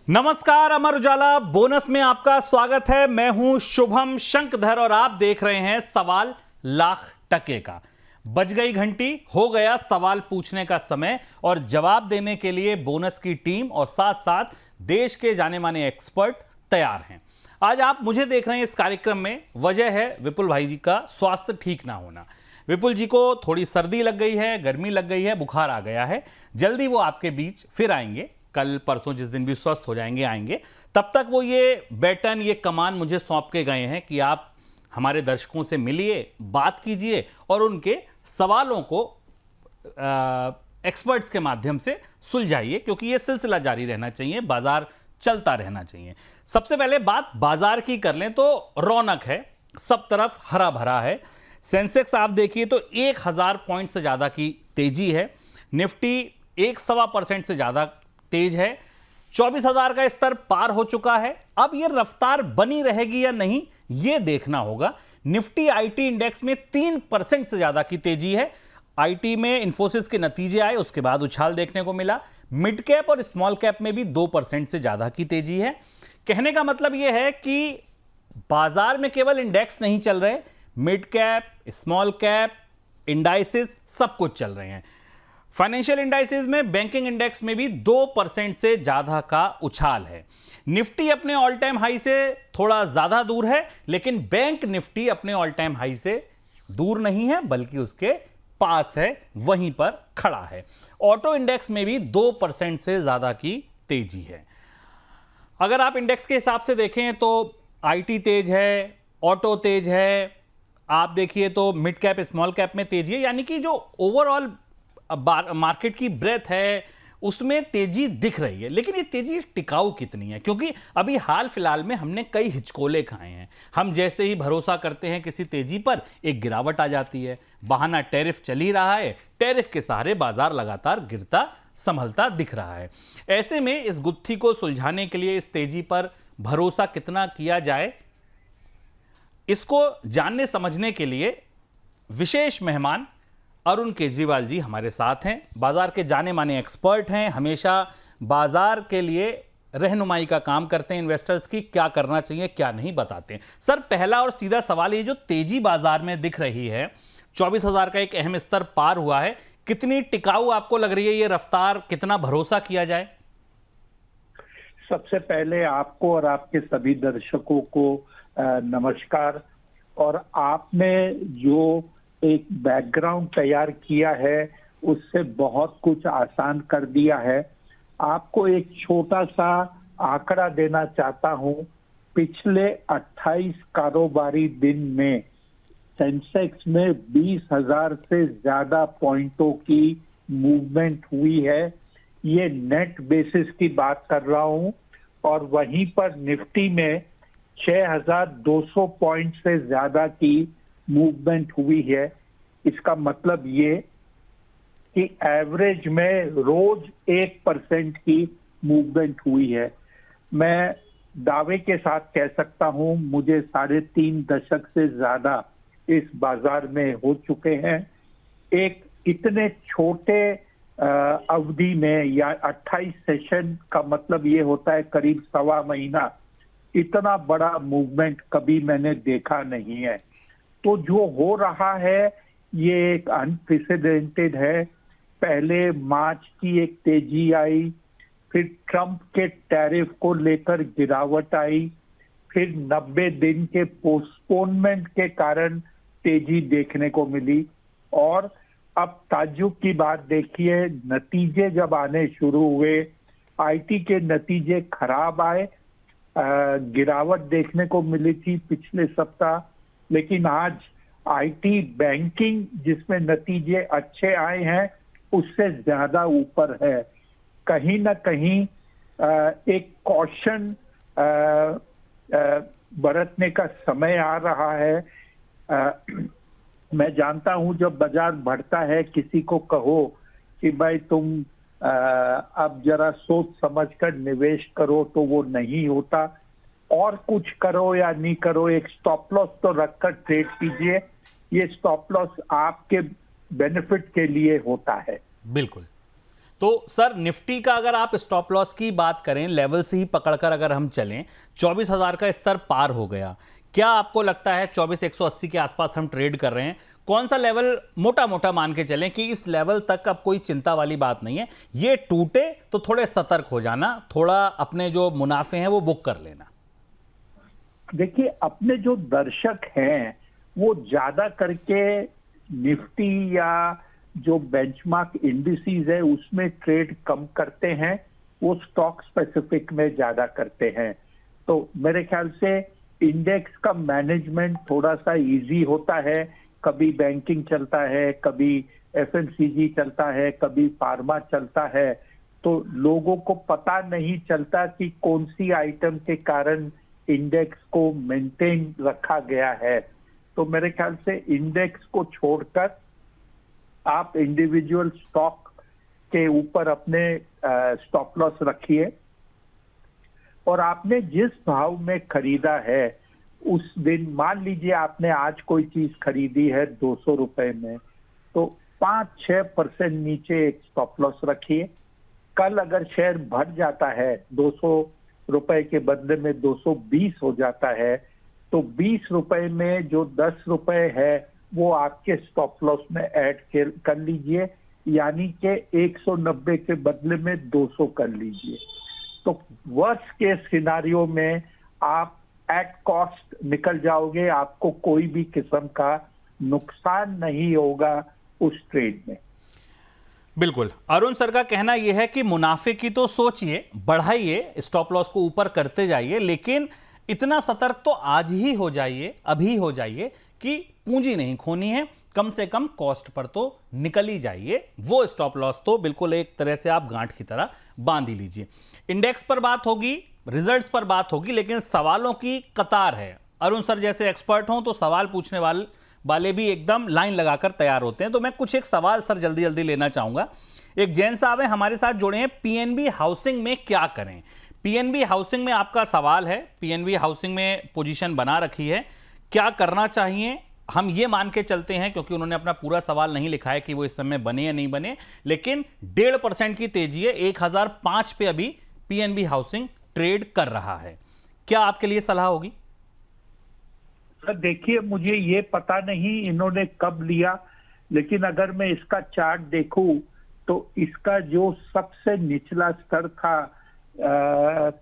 नमस्कार, अमर उजाला बोनस में आपका स्वागत है। मैं हूं शुभम शंकधर और आप देख रहे हैं सवाल लाख टके का। बज गई घंटी, हो गया सवाल पूछने का समय और जवाब देने के लिए बोनस की टीम और साथ साथ देश के जाने माने एक्सपर्ट तैयार हैं। आज आप मुझे देख रहे हैं इस कार्यक्रम में, वजह है विपुल भाई जी का स्वास्थ्य ठीक ना होना। विपुल जी को थोड़ी सर्दी लग गई है, गर्मी लग गई है, बुखार आ गया है। जल्दी वो आपके बीच फिर आएंगे, कल परसों जिस दिन भी स्वस्थ हो जाएंगे आएंगे। तब तक वो ये बैटन, ये कमान मुझे सौंप के गए हैं कि आप हमारे दर्शकों से मिलिए, बात कीजिए और उनके सवालों को एक्सपर्ट्स के माध्यम से सुलझाइए, क्योंकि ये सिलसिला जारी रहना चाहिए, बाजार चलता रहना चाहिए। सबसे पहले बात बाजार की कर लें तो रौनक है, सब तरफ हरा भरा है। सेंसेक्स आप देखिए तो 1000 पॉइंट से ज्यादा की तेजी है। निफ्टी 1.25% से ज्यादा तेज है। 24,000 का स्तर पार हो चुका है। अब यह रफ्तार बनी रहेगी या नहीं, यह देखना होगा। निफ्टी आईटी इंडेक्स में 3% से ज्यादा की तेजी है। आईटी में इंफोसिस के नतीजे आए, उसके बाद उछाल देखने को मिला। मिड कैप और स्मॉल कैप में भी 2% से ज्यादा की तेजी है। कहने का मतलब यह है कि बाजार में केवल इंडेक्स नहीं चल रहे, mid cap, small cap, indices सब कुछ चल रहे हैं। फाइनेंशियल इंडाइसेस में, बैंकिंग इंडेक्स में भी 2% से ज्यादा का उछाल है। निफ्टी अपने ऑल टाइम हाई से थोड़ा ज्यादा दूर है, लेकिन बैंक निफ्टी अपने ऑल टाइम हाई से दूर नहीं है, बल्कि उसके पास है, वहीं पर खड़ा है। ऑटो इंडेक्स में भी 2% से ज्यादा की तेजी है। अगर आप इंडेक्स के हिसाब से देखें तो आईटी तेज है, ऑटो तेज है, आप देखिए तो मिड कैप स्मॉल कैप में तेजी है, यानी कि जो ओवरऑल मार्केट की ब्रेथ है उसमें तेजी दिख रही है। लेकिन ये तेजी टिकाऊ कितनी है, क्योंकि अभी हाल फिलहाल में हमने कई हिचकोले खाए हैं। हम जैसे ही भरोसा करते हैं किसी तेजी पर, एक गिरावट आ जाती है। बहाना टैरिफ चल ही रहा है, टैरिफ के सहारे बाजार लगातार गिरता संभलता दिख रहा है। ऐसे में इस गुत्थी को सुलझाने के लिए इस तेजी पर भरोसा कितना किया जाए, इसको जानने समझने के लिए विशेष मेहमान अरुण केजरीवाल जी हमारे साथ हैं। बाजार के जाने माने एक्सपर्ट हैं, हमेशा बाजार के लिए रहनुमाई का काम करते हैं, इन्वेस्टर्स की क्या करना चाहिए क्या नहीं बताते हैं। सर, पहला और सीधा सवाल, ये जो तेजी बाजार में दिख रही है, 24,000 का एक अहम स्तर पार हुआ है, कितनी टिकाऊ आपको लग रही है ये रफ्तार, कितना भरोसा किया जाए? सबसे पहले आपको और आपके सभी दर्शकों को नमस्कार। और आपने जो एक बैकग्राउंड तैयार किया है उससे बहुत कुछ आसान कर दिया है। आपको एक छोटा सा आंकड़ा देना चाहता हूं। पिछले 28 कारोबारी दिन में सेंसेक्स में 20,000 से ज्यादा पॉइंटों की मूवमेंट हुई है। ये नेट बेसिस की बात कर रहा हूं। और वहीं पर निफ्टी में 6,200 पॉइंट से ज्यादा की मूवमेंट हुई है। इसका मतलब ये कि एवरेज में रोज 1% की मूवमेंट हुई है। मैं दावे के साथ कह सकता हूं, मुझे 3.5 दशक से ज्यादा इस बाजार में हो चुके हैं। एक इतने छोटे अवधि में या 28 सेशन का मतलब ये होता है करीब 1.25 महीना, इतना बड़ा मूवमेंट कभी मैंने देखा नहीं है। तो जो हो रहा है ये एक अनप्रेसिडेंटेड है। पहले मार्च की एक तेजी आई, फिर ट्रंप के टैरिफ को लेकर गिरावट आई, फिर 90 दिन के पोस्टपोनमेंट के कारण तेजी देखने को मिली। और अब ताज्जुब की बात देखिए, नतीजे जब आने शुरू हुए, आईटी के नतीजे खराब आए, गिरावट देखने को मिली थी पिछले सप्ताह। लेकिन आज आईटी बैंकिंग जिसमें नतीजे अच्छे आए हैं उससे ज्यादा ऊपर है। कहीं ना कहीं एक कॉशन बरतने का समय आ रहा है। मैं जानता हूं जब बाजार बढ़ता है किसी को कहो कि भाई तुम अब जरा सोच समझकर निवेश करो, तो वो नहीं होता। और कुछ करो या नहीं करो, एक स्टॉप लॉस तो रखकर ट्रेड कीजिए। ये स्टॉप लॉस आपके बेनिफिट के लिए होता है। बिल्कुल। तो सर निफ्टी का अगर आप स्टॉप लॉस की बात करें, लेवल से ही पकड़कर अगर हम चलें, 24,000 का स्तर पार हो गया, क्या आपको लगता है 24,180 के आसपास हम ट्रेड कर रहे हैं? कौन सा लेवल मोटा मोटा मान के चलें कि इस लेवल तक अब कोई चिंता वाली बात नहीं है, ये टूटे तो थोड़े सतर्क हो जाना, थोड़ा अपने जो मुनाफे हैं वो बुक कर लेना? देखिए, अपने जो दर्शक हैं वो ज्यादा करके निफ्टी या जो बेंचमार्क इंडिसेस है उसमें ट्रेड कम करते हैं, वो स्टॉक स्पेसिफिक में ज्यादा करते हैं। तो मेरे ख्याल से इंडेक्स का मैनेजमेंट थोड़ा सा इजी होता है। कभी बैंकिंग चलता है, कभी एफएमसीजी चलता है, कभी फार्मा चलता है, तो लोगों को पता नहीं चलता कि कौन सी आइटम के कारण इंडेक्स को मेंटेन रखा गया है। तो मेरे ख्याल से इंडेक्स को छोड़कर आप इंडिविजुअल स्टॉक के ऊपर अपने स्टॉप लॉस रखिए, और आपने जिस भाव में खरीदा है उस दिन, मान लीजिए आपने आज कोई चीज खरीदी है 200 रुपए में, तो 5-6% नीचे एक स्टॉप लॉस रखिए। कल अगर शेयर बढ़ जाता है, 200 रुपए के बदले में 220 हो जाता है, तो 20 रुपए में जो 10 रुपए है वो आपके स्टॉप लॉस में ऐड कर लीजिए, यानी कि 190 के बदले में 200 कर लीजिए। तो वर्स्ट केस सिनारियो में आप एट कॉस्ट निकल जाओगे, आपको कोई भी किस्म का नुकसान नहीं होगा उस ट्रेड में। बिल्कुल, अरुण सर का कहना यह है कि मुनाफे की तो सोचिए, बढ़ाइए, स्टॉप लॉस को ऊपर करते जाइए, लेकिन इतना सतर्क तो आज ही हो जाइए, अभी हो जाइए कि पूंजी नहीं खोनी है, कम से कम कॉस्ट पर तो निकल ही जाइए। वो स्टॉप लॉस तो बिल्कुल एक तरह से आप गांठ की तरह बांध ही लीजिए। इंडेक्स पर बात होगी, रिजल्ट्स पर बात होगी, लेकिन सवालों की कतार है। अरुण सर जैसे एक्सपर्ट हों तो सवाल पूछने वाले भी एकदम लाइन लगाकर तैयार होते हैं। तो मैं कुछ एक सवाल सर जल्दी जल्दी लेना चाहूंगा। एक जैन साहब है हमारे साथ जुड़े हैं, पीएनबी हाउसिंग में क्या करें? पीएनबी हाउसिंग में आपका सवाल है, पीएनबी हाउसिंग में पोजीशन बना रखी है, क्या करना चाहिए? हम ये मान के चलते हैं, क्योंकि उन्होंने अपना पूरा सवाल नहीं लिखा है कि वो इस समय बने या नहीं बने, लेकिन 1.5% की तेजी है, 1005 पे अभी पीएनबी हाउसिंग ट्रेड कर रहा है। क्या आपके लिए सलाह होगी? सर देखिए, मुझे ये पता नहीं इन्होंने कब लिया, लेकिन अगर मैं इसका चार्ट देखूं तो इसका जो सबसे निचला स्तर था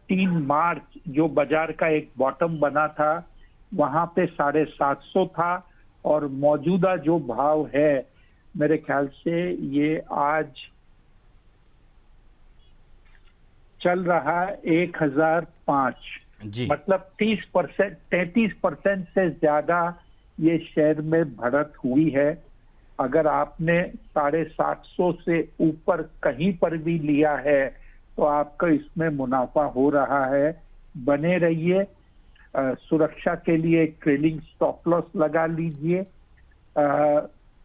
3 मार्च, जो बाजार का एक बॉटम बना था, वहां पे 750 था, और मौजूदा जो भाव है मेरे ख्याल से ये आज चल रहा है 1005। जी। मतलब 33% से ज्यादा ये शेयर में बढ़त हुई है। अगर आपने 750 से ऊपर कहीं पर भी लिया है तो आपका इसमें मुनाफा हो रहा है। बने रहिए, सुरक्षा के लिए ट्रेलिंग स्टॉप लॉस लगा लीजिए।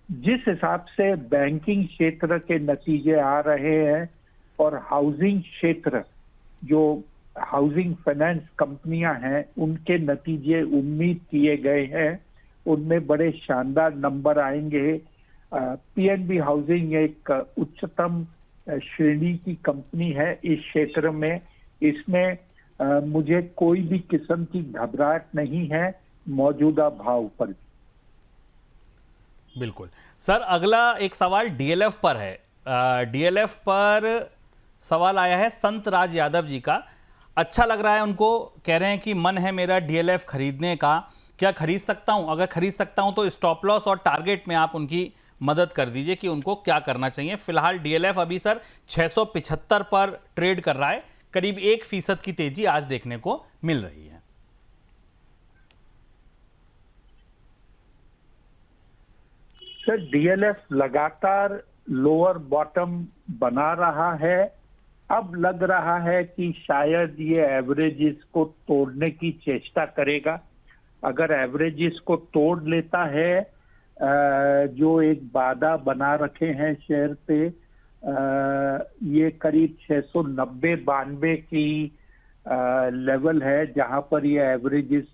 जिस हिसाब से बैंकिंग क्षेत्र के नतीजे आ रहे हैं और हाउसिंग क्षेत्र, जो हाउसिंग फाइनेंस कंपनियां हैं, उनके नतीजे उम्मीद किए गए हैं, उनमें बड़े शानदार नंबर आएंगे। पीएनबी हाउसिंग एक उच्चतम श्रेणी की कंपनी है इस क्षेत्र में। इसमें मुझे कोई भी किस्म की घबराहट नहीं है मौजूदा भाव पर। बिल्कुल सर, अगला एक सवाल डीएलएफ पर है। डीएलएफ पर सवाल आया है संत राज यादव जी का। अच्छा लग रहा है उनको, कह रहे हैं कि मन है मेरा डीएलएफ खरीदने का, क्या खरीद सकता हूं? अगर खरीद सकता हूं तो स्टॉप लॉस और टारगेट में आप उनकी मदद कर दीजिए कि उनको क्या करना चाहिए। फिलहाल डीएलएफ अभी सर 675 पर ट्रेड कर रहा है, करीब 1% की तेजी आज देखने को मिल रही है। सर डीएलएफ लगातार लोअर बॉटम बना रहा है। अब लग रहा है कि शायद ये एवरेजेस को तोड़ने की चेष्टा करेगा। अगर एवरेजेस को तोड़ लेता है, जो एक बाधा बना रखे हैं शेयर पे, ये करीब 690-92 की लेवल है जहां पर ये एवरेजेस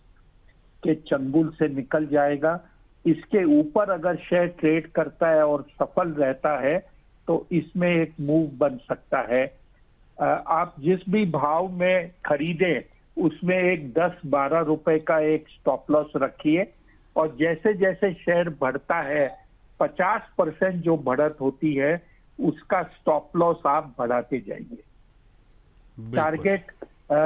के चंगुल से निकल जाएगा। इसके ऊपर अगर शेयर ट्रेड करता है और सफल रहता है तो इसमें एक मूव बन सकता है। आप जिस भी भाव में खरीदे उसमें एक 10-12 रुपए का एक स्टॉप लॉस रखिए, और जैसे जैसे शेयर बढ़ता है 50% जो बढ़त होती है उसका स्टॉप लॉस आप बढ़ाते जाइए। टारगेट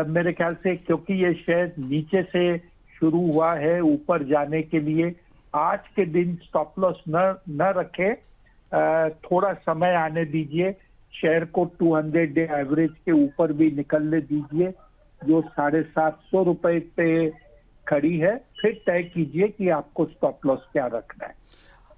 मेरे ख्याल से, क्योंकि ये शेयर नीचे से शुरू हुआ है ऊपर जाने के लिए, आज के दिन स्टॉप लॉस न रखे, थोड़ा समय आने दीजिए, शेयर को 200 डे एवरेज के ऊपर भी निकलने दीजिए, जो 750 रुपए पे खड़ी है, फिर तय कीजिए कि आपको स्टॉप लॉस क्या रखना है।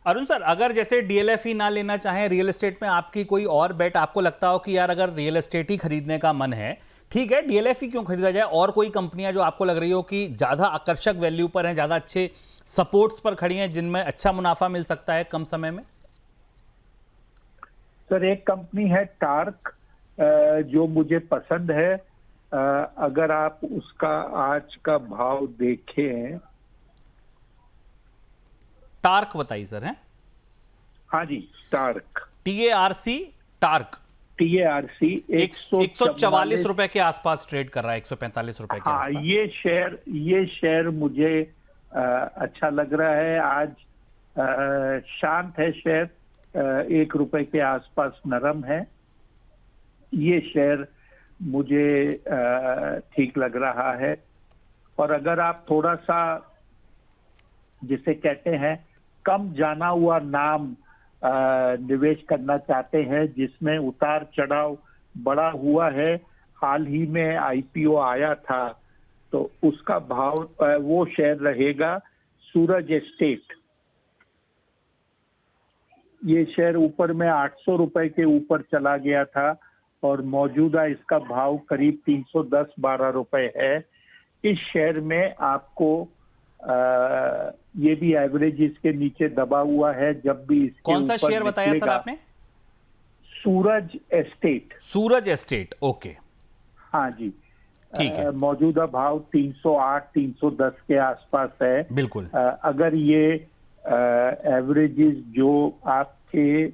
अरुण सर, अगर जैसे डीएलएफ ही ना लेना चाहें, रियल एस्टेट में आपकी कोई और बेट, आपको लगता हो कि यार अगर रियल एस्टेट ही खरीदने का मन है, ठीक है, डीएलएफ ही क्यों खरीदा जाए, और कोई कंपनियां जो आपको लग रही हो कि ज्यादा आकर्षक वैल्यू पर हैं, ज्यादा अच्छे सपोर्ट्स पर खड़ी हैं, जिनमें अच्छा मुनाफा मिल सकता है कम समय में? सर, एक कंपनी है टार्क, जो मुझे पसंद है। अगर आप उसका आज का भाव देखें, टार्क बताइए सर। हैं? हाँ जी, टार्क, TARC, टार्क, TARC 144 रुपए के आसपास ट्रेड कर रहा है, 145 रुपए के हाँ, आसपास। ये शेयर मुझे अच्छा लग रहा है। आज शांत है शेयर, 1 रुपए के आसपास नरम है। ये शेयर मुझे ठीक लग रहा है। और अगर आप थोड़ा सा, जिसे कहते हैं, कम जाना हुआ नाम निवेश करना चाहते हैं, जिसमें उतार चढ़ाव बड़ा हुआ है, हाल ही में IPO आया था, तो उसका भाव, वो शेयर रहेगा सूरज एस्टेट। ये शेयर ऊपर में 800 रुपए के ऊपर चला गया था, और मौजूदा इसका भाव करीब 310-12 रुपए है। इस शेयर में आपको ये भी एवरेज इसके नीचे दबा हुआ है। जब भी इसके कौन सा शेयर बताया सर आपने? सूरज एस्टेट। सूरज एस्टेट, ओके, हाँ जी, ठीक है। मौजूदा भाव 308-310 के आसपास है। बिल्कुल। अगर ये एवरेजेस जो आपके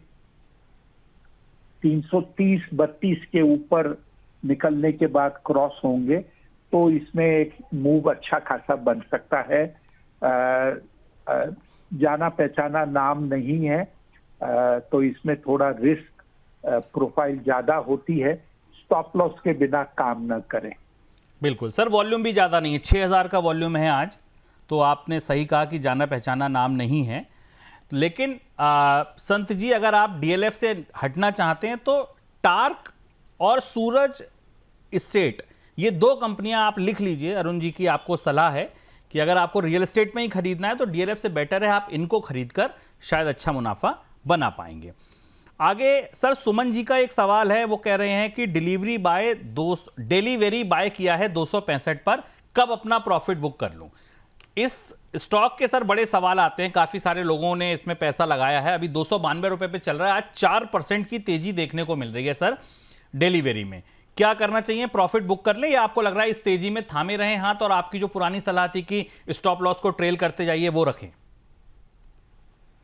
330-32 के ऊपर निकलने के बाद क्रॉस होंगे, तो इसमें एक मूव अच्छा खासा बन सकता है। जाना पहचाना नाम नहीं है, तो इसमें थोड़ा रिस्क प्रोफाइल ज्यादा होती है। स्टॉप लॉस के बिना काम न करें। बिल्कुल सर, वॉल्यूम भी ज्यादा नहीं है, 6000 का वॉल्यूम है आज, तो आपने सही कहा कि जाना पहचाना नाम नहीं है। लेकिन संत जी, अगर आप डीएलएफ से हटना चाहते हैं तो टार्क और सूरज एस्टेट, ये दो कंपनियां आप लिख लीजिए। अरुण जी की आपको सलाह है कि अगर आपको रियल एस्टेट में ही खरीदना है तो डीएलएफ से बेटर है आप इनको खरीदकर शायद अच्छा मुनाफा बना पाएंगे। आगे सर, सुमन जी का एक सवाल है, वो कह रहे हैं कि डिलीवरी बाय किया है 265 पर, कब अपना प्रॉफिट बुक कर लूं? इस स्टॉक के सर बड़े सवाल आते हैं, काफी सारे लोगों ने इसमें पैसा लगाया है, अभी 292 रुपए पे चल रहा है, आज 4% की तेजी देखने को मिल रही है सर डिलीवरी में। क्या करना चाहिए, प्रॉफिट बुक कर ले, या आपको लग रहा है इस तेजी में थामे रहें हाथ और आपकी जो पुरानी सलाह थी कि स्टॉप लॉस को ट्रेल करते जाइए वो रखें?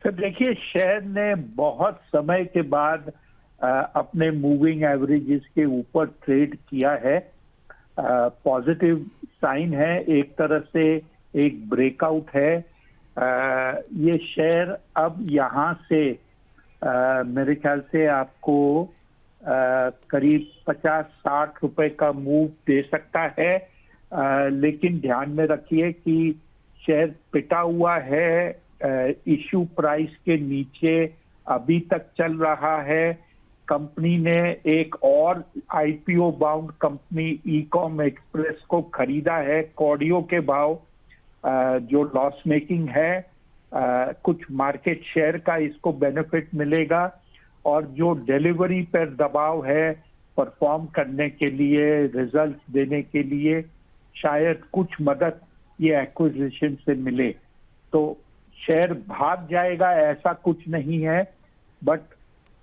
तो देखिए, शेयर ने बहुत समय के बाद अपने मूविंग एवरेजेस के ऊपर ट्रेड किया है। पॉजिटिव साइन है, एक तरह से एक ब्रेकआउट है। ये शेयर अब यहाँ से मेरे ख्याल से आपको करीब 50-60 रुपए का मूव दे सकता है। लेकिन ध्यान में रखिए कि शेयर पिटा हुआ है, इश्यू प्राइस के नीचे अभी तक चल रहा है। कंपनी ने एक और IPO bound company Ecom express को खरीदा है कौड़ियों के भाव, जो लॉस मेकिंग है। कुछ मार्केट शेयर का इसको बेनिफिट मिलेगा, और जो डिलीवरी पर दबाव है परफॉर्म करने के लिए, रिजल्ट देने के लिए, शायद कुछ मदद ये एक्विजिशन से मिले। तो शेयर भाग जाएगा ऐसा कुछ नहीं है, बट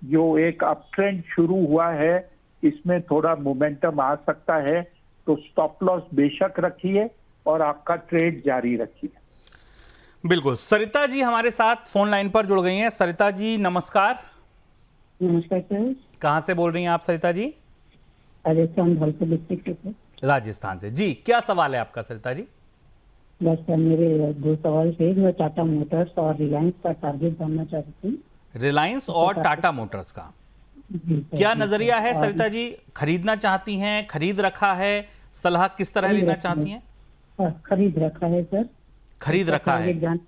जो एक अप ट्रेंड शुरू हुआ है इसमें थोड़ा मोमेंटम आ सकता है। तो स्टॉप लॉस बेशक रखिए और आपका ट्रेड जारी रखिए। बिल्कुल। सरिता जी हमारे साथ फोन लाइन पर जुड़ गई हैं। सरिता जी नमस्कार। नमस्कार सर। कहाँ से बोल रही हैं आप सरिता जी? राजस्थान धौलपुर डिस्ट्रिक्ट से सर। राजस्थान से जी। क्या सवाल है आपका सरिता जी? बस सर मेरे दो सवाल थे। मैं टाटा मोटर्स और रिलायंस का टारगेट जानना चाहती थी। रिलायंस और टाटा मोटर्स का जी सर, क्या जी नजरिया सर। है और सरिता जी? खरीदना चाहती हैं, खरीद रखा है, सलाह किस तरह खरीद लेना रखा चाहती है। हैं? खरीद रखा है सर। खरीद उसका रखा है। टारगेट जान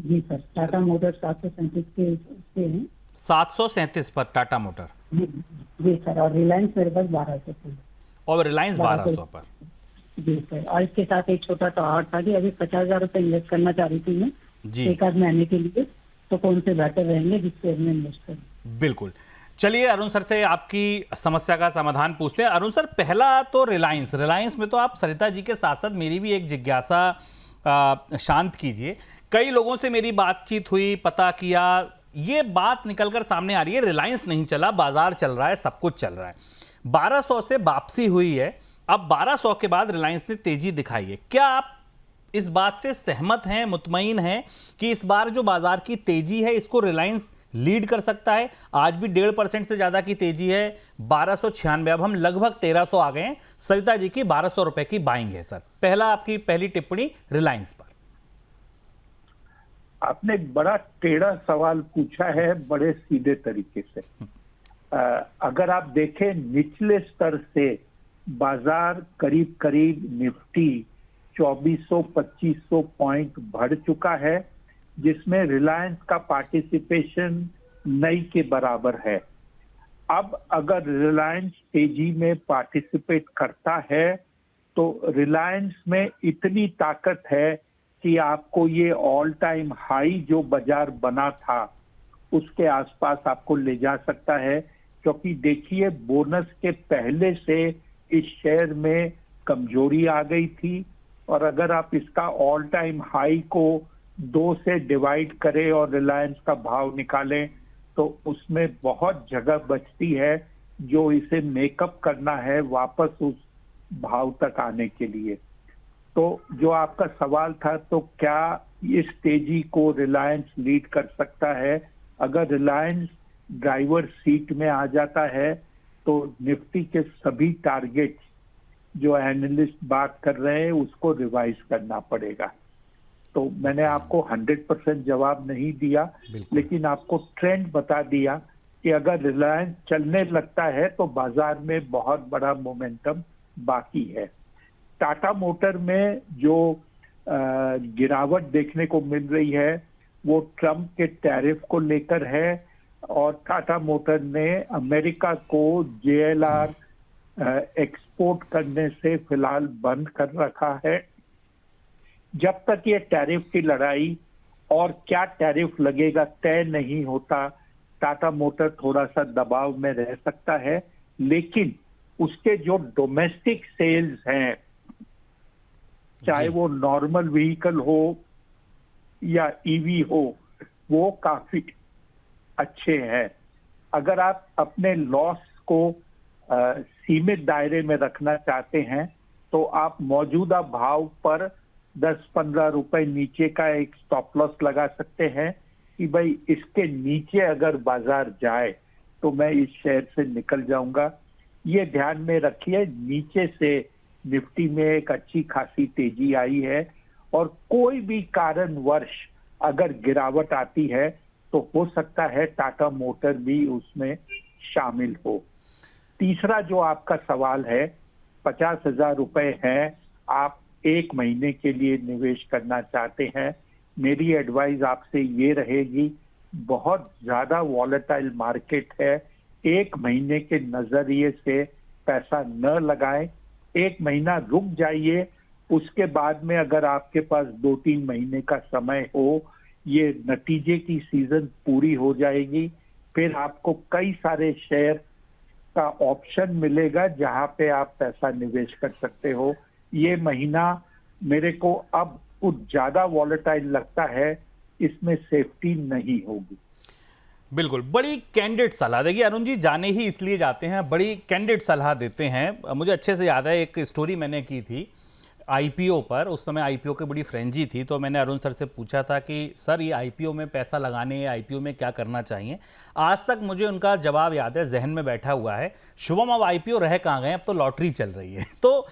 जी सर। टाटा मोटर्स 737 के से हैं। 737 पर टाटा मोटर जी जी सर। और रिलायंस मेरे पास 1200 पे। और रिलायंस 1200 पर। जी सर। और इसके साथ एक छोटा सा और था कि अभी 50,000 रुपए इन्वेस्ट करना चाह रही थी मैं जी एक आध महीने के लिए, तो कौन से बेटर रहेंगे जिससे मैं इन्वेस्ट करूँ? बिल्कुल। चलिए अरुण सर से आपकी समस्या का समाधान पूछते हैं। अरुण सर, पहला तो रिलायंस में तो आप सरिता जी के साथ साथ मेरी भी एक जिज्ञासा शांत कीजिए। कई लोगों से मेरी बातचीत हुई, पता किया, ये बात निकलकर सामने आ रही है रिलायंस नहीं चला, बाजार चल रहा है, सब कुछ चल रहा है। 1200 से वापसी हुई है, अब 1200 के बाद रिलायंस ने तेजी दिखाई है। क्या आप इस बात से सहमत हैं, मुतमईन हैं कि इस बार जो बाजार की तेजी है इसको रिलायंस लीड कर सकता है? आज भी 1.5% से ज्यादा की तेजी है, 1296। अब हम लगभग 1300 आ गए हैं। सरिता जी की 1200 रुपए की बाइंग है सर। आपकी पहली टिप्पणी रिलायंस पर। आपने एक बड़ा टेढ़ा सवाल पूछा है, बड़े सीधे तरीके से। अगर आप देखें निचले स्तर से बाजार करीब करीब निफ्टी 2400-2500 पॉइंट बढ़ चुका है, जिसमें रिलायंस का पार्टिसिपेशन नई के बराबर है। अब अगर रिलायंस तेजी में पार्टिसिपेट करता है तो रिलायंस में इतनी ताकत है कि आपको ये ऑल टाइम हाई जो बाजार बना था उसके आसपास आपको ले जा सकता है। क्योंकि देखिए, बोनस के पहले से इस शेयर में कमजोरी आ गई थी, और अगर आप इसका ऑल टाइम हाई को 2 से डिवाइड करें और रिलायंस का भाव निकालें तो उसमें बहुत जगह बचती है जो इसे मेकअप करना है वापस उस भाव तक आने के लिए। तो जो आपका सवाल था, तो क्या इस तेजी को रिलायंस लीड कर सकता है? अगर रिलायंस ड्राइवर सीट में आ जाता है तो निफ्टी के सभी टारगेट जो एनालिस्ट बात कर रहे हैं उसको रिवाइज करना पड़ेगा। तो मैंने आपको 100% जवाब नहीं दिया, लेकिन आपको ट्रेंड बता दिया कि अगर रिलायंस चलने लगता है तो बाजार में बहुत बड़ा मोमेंटम बाकी है। टाटा मोटर में जो गिरावट देखने को मिल रही है वो ट्रम्प के टैरिफ को लेकर है, और टाटा मोटर ने अमेरिका को JLR एक्सपोर्ट करने से फिलहाल बंद कर रखा है। जब तक ये टैरिफ की लड़ाई और क्या टैरिफ लगेगा तय नहीं होता, टाटा मोटर थोड़ा सा दबाव में रह सकता है। लेकिन उसके जो डोमेस्टिक सेल्स हैं, चाहे वो नॉर्मल व्हीकल हो या EV हो, वो काफी अच्छे हैं। अगर आप अपने लॉस को सीमित दायरे में रखना चाहते हैं तो आप मौजूदा भाव पर 10-15 रुपए नीचे का एक स्टॉप लॉस लगा सकते हैं कि भाई इसके नीचे अगर बाजार जाए तो मैं इस शेयर से निकल जाऊंगा। ये ध्यान में रखिए, नीचे से निफ्टी में एक अच्छी खासी तेजी आई है, और कोई भी कारणवश अगर गिरावट आती है तो हो सकता है टाटा मोटर भी उसमें शामिल हो। तीसरा जो आपका सवाल है, 50,000 रुपए हैं, आप 1 महीने के लिए निवेश करना चाहते हैं, मेरी एडवाइस आपसे ये रहेगी, बहुत ज्यादा वॉलेटाइल मार्केट है, 1 महीने के नजरिए से पैसा न लगाएं, 1 महीना रुक जाइए। उसके बाद में अगर आपके पास 2-3 महीने का समय हो, ये नतीजे की सीजन पूरी हो जाएगी, फिर आपको कई सारे शेयर का ऑप्शन मिलेगा जहां पे आप पैसा निवेश कर सकते हो। ये महीना मेरे को अब कुछ ज्यादा वॉलेटाइल लगता है, इसमें सेफ्टी नहीं होगी। बिल्कुल, बड़ी कैंडिड सलाह। देखिए अरुण जी, जाने ही इसलिए जाते हैं, बड़ी कैंडिड सलाह देते हैं। मुझे अच्छे से याद है, एक स्टोरी मैंने की थी, आईपीओ पर, उस समय आईपीओ की बड़ी फ्रेंजी थी, तो मैंने अरुण सर से पूछा था कि सर ये आईपीओ में पैसा लगाने या आईपीओ में क्या करना चाहिए। आज तक मुझे उनका जवाब याद है, जहन में बैठा हुआ है। शुभम, अब आईपीओ रह कहाँ गए, अब तो लॉटरी चल रही है। तो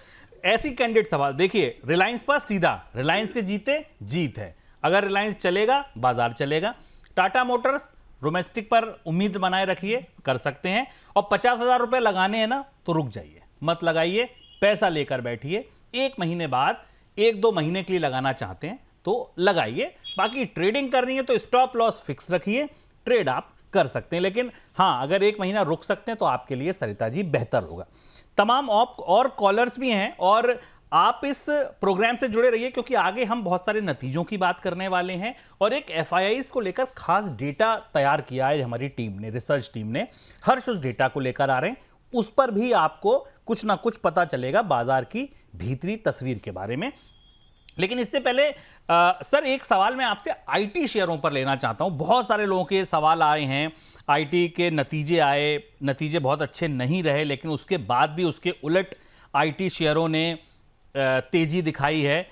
ऐसी कैंडिडेट सवाल देखिए, रिलायंस पर सीधा, रिलायंस के जीते जीत है। अगर रिलायंस चलेगा बाजार चलेगा। टाटा मोटर्स डोमेस्टिक पर उम्मीद बनाए रखिए, कर सकते हैं। और 50,000 रुपए लगाने हैं ना तो रुक जाइए, मत लगाइए, पैसा लेकर बैठिए। 1 महीने बाद 1-2 महीने के लिए लगाना चाहते हैं तो लगाइए। बाकी ट्रेडिंग करनी है तो स्टॉप लॉस फिक्स रखिए, ट्रेड आप कर सकते हैं। लेकिन हाँ, अगर 1 महीना रुक सकते हैं तो आपके लिए सरिता जी बेहतर होगा। तमाम और कॉलर्स भी हैं और आप इस प्रोग्राम से जुड़े रहिए, क्योंकि आगे हम बहुत सारे नतीजों की बात करने वाले हैं और एक एफआईआईज को लेकर खास डेटा तैयार किया है हमारी टीम ने, रिसर्च टीम ने। हर्ष उस डेटा को लेकर आ रहे हैं, उस पर भी आपको कुछ ना कुछ पता चलेगा बाजार की भीतरी तस्वीर के बारे में। लेकिन इससे पहले सर, एक सवाल मैं आपसे आईटी शेयरों पर लेना चाहता हूं। बहुत सारे लोगों के सवाल आए हैं, आईटी के नतीजे आए, नतीजे बहुत अच्छे नहीं रहे, लेकिन उसके बाद भी उसके उलट आईटी शेयरों ने तेजी दिखाई है।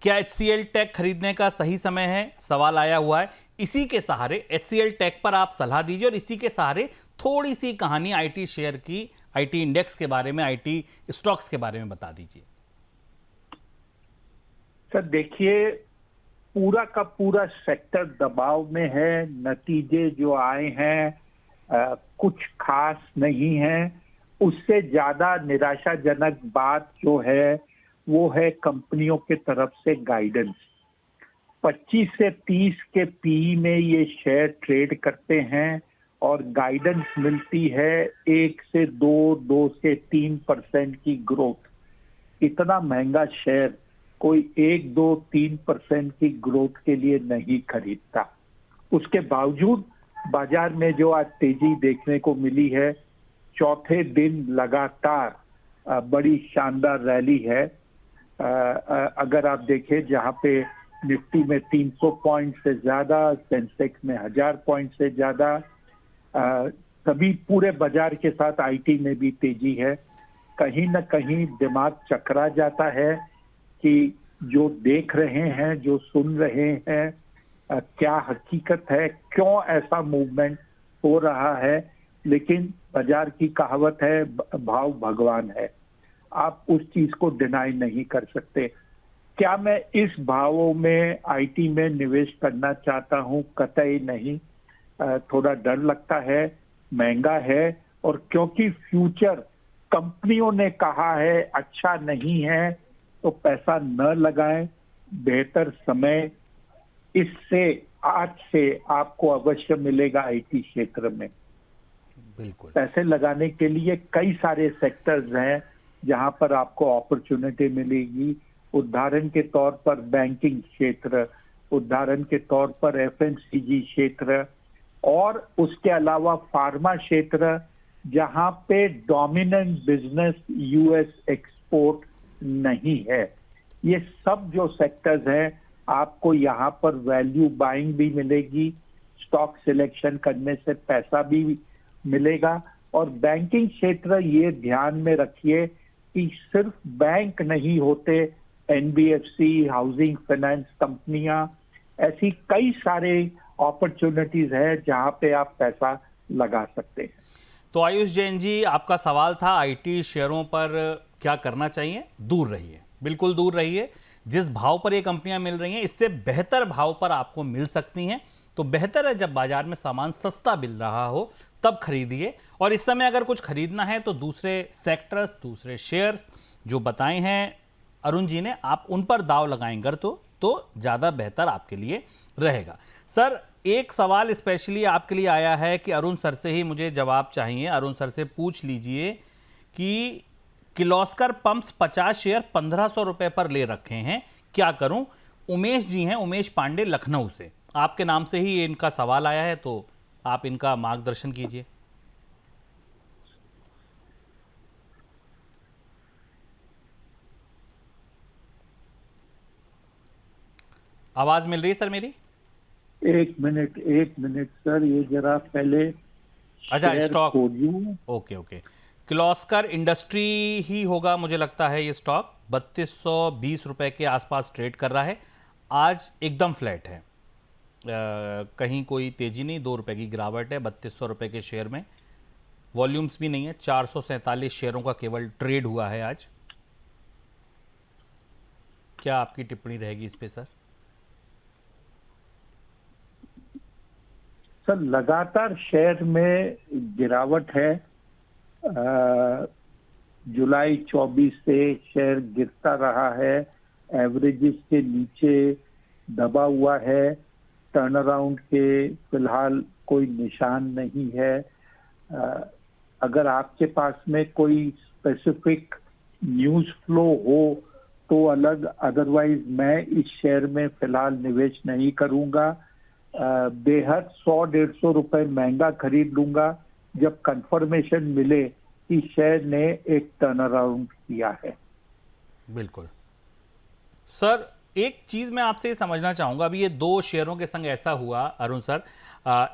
क्या HCL टेक खरीदने का सही समय है, सवाल आया हुआ है। इसी के सहारे HCL टेक पर आप सलाह दीजिए और इसी के सहारे थोड़ी सी कहानी आईटी शेयर की, आईटी इंडेक्स के बारे में, आईटी स्टॉक्स के बारे में बता दीजिए। सर देखिए, पूरा का पूरा सेक्टर दबाव में है। नतीजे जो आए हैं कुछ खास नहीं है। उससे ज्यादा निराशाजनक बात जो है वो है कंपनियों के तरफ से गाइडेंस। 25 से 30 के पी में ये शेयर ट्रेड करते हैं और गाइडेंस मिलती है 1 से 2 से 3% की ग्रोथ। इतना महंगा शेयर कोई 1, 2, 3% की ग्रोथ के लिए नहीं खरीदता। उसके बावजूद बाजार में जो आज तेजी देखने को मिली है, चौथे दिन लगातार बड़ी शानदार रैली है। अगर आप देखें, जहां पे निफ्टी में 300 पॉइंट से ज्यादा, सेंसेक्स में 1000 पॉइंट से ज्यादा, सभी पूरे बाजार के साथ आईटी में भी तेजी है। कहीं ना कहीं दिमाग चकरा जाता है कि जो देख रहे हैं, जो सुन रहे हैं, क्या हकीकत है, क्यों ऐसा मूवमेंट हो रहा है। लेकिन बाजार की कहावत है, भाव भगवान है। आप उस चीज को डिनाई नहीं कर सकते। क्या मैं इस भावों में आईटी में निवेश करना चाहता हूं? कतई नहीं। थोड़ा डर लगता है, महंगा है, और क्योंकि फ्यूचर कंपनियों ने कहा है अच्छा नहीं है तो पैसा न लगाएं। बेहतर समय इससे आज से आपको अवश्य मिलेगा आईटी क्षेत्र में। बिल्कुल, पैसे लगाने के लिए कई सारे सेक्टर्स हैं जहां पर आपको अपॉर्चुनिटी मिलेगी। उदाहरण के तौर पर बैंकिंग क्षेत्र, उदाहरण के तौर पर एफएमसीजी क्षेत्र, और उसके अलावा फार्मा क्षेत्र, जहां पे डोमिनेंट बिजनेस यूएस एक्सपोर्ट नहीं है। ये सब जो सेक्टर्स हैं, आपको यहाँ पर वैल्यू बाइंग भी मिलेगी, स्टॉक सिलेक्शन करने से पैसा भी मिलेगा। और बैंकिंग क्षेत्र, ये ध्यान में रखिए कि सिर्फ बैंक नहीं होते, एनबीएफसी, हाउसिंग फाइनेंस कंपनियां, ऐसी कई सारे अपॉर्चुनिटीज है जहां पे आप पैसा लगा सकते हैं। तो आयुष जैन जी, आपका सवाल था आईटी शेयरों पर क्या करना चाहिए। दूर रहिए, बिल्कुल दूर रहिए। जिस भाव पर ये कंपनियां मिल रही हैं, इससे बेहतर भाव पर आपको मिल सकती हैं। तो बेहतर है जब बाजार में सामान सस्ता मिल रहा हो तब खरीदिए। और इस समय अगर कुछ खरीदना है तो दूसरे सेक्टर्स, दूसरे शेयर्स जो बताए हैं अरुण जी ने, आप उन पर दाव लगाएंगे तो ज़्यादा बेहतर आपके लिए रहेगा। सर, एक सवाल स्पेशली आपके लिए आया है कि अरुण सर से ही मुझे जवाब चाहिए। अरुण सर से पूछ लीजिए कि किर्लोस्कर पंप्स 50 शेयर 1500 रुपए पर ले रखे हैं, क्या करूं? उमेश जी हैं, उमेश पांडे लखनऊ से, आपके नाम से ही इनका सवाल आया है, तो आप इनका मार्गदर्शन कीजिए। आवाज मिल रही है सर मेरी? एक मिनट सर, ये जरा पहले अच्छा, स्टॉक, खोलूं। ओके। किर्लोस्कर इंडस्ट्री ही होगा मुझे लगता है ये स्टॉक। 3220 रुपए के आसपास ट्रेड कर रहा है। आज एकदम फ्लैट है, कहीं कोई तेजी नहीं, 2 रुपए की गिरावट है 3200 रुपए के शेयर में। वॉल्यूम्स भी नहीं है, 447 शेयरों का केवल ट्रेड हुआ है आज। क्या आपकी टिप्पणी रहेगी इस पे सर? सर लगातार शेयर में गिरावट है। जुलाई 24 से शेयर गिरता रहा है, एवरेजेस के नीचे दबा हुआ है। टर्न अराउंड के फिलहाल कोई निशान नहीं है। अगर आपके पास में कोई स्पेसिफिक न्यूज़ फ्लो हो तो अलग, अदरवाइज मैं इस शेयर में फिलहाल निवेश नहीं करूंगा। बेहद 100-150 रुपए महंगा खरीद लूंगा जब कंफर्मेशन मिले कि शेयर ने एक टर्न अराउंड किया है। बिल्कुल सर, एक चीज मैं आपसे समझना चाहूंगा, अभी ये 2 शेयरों के संग ऐसा हुआ अरुण सर,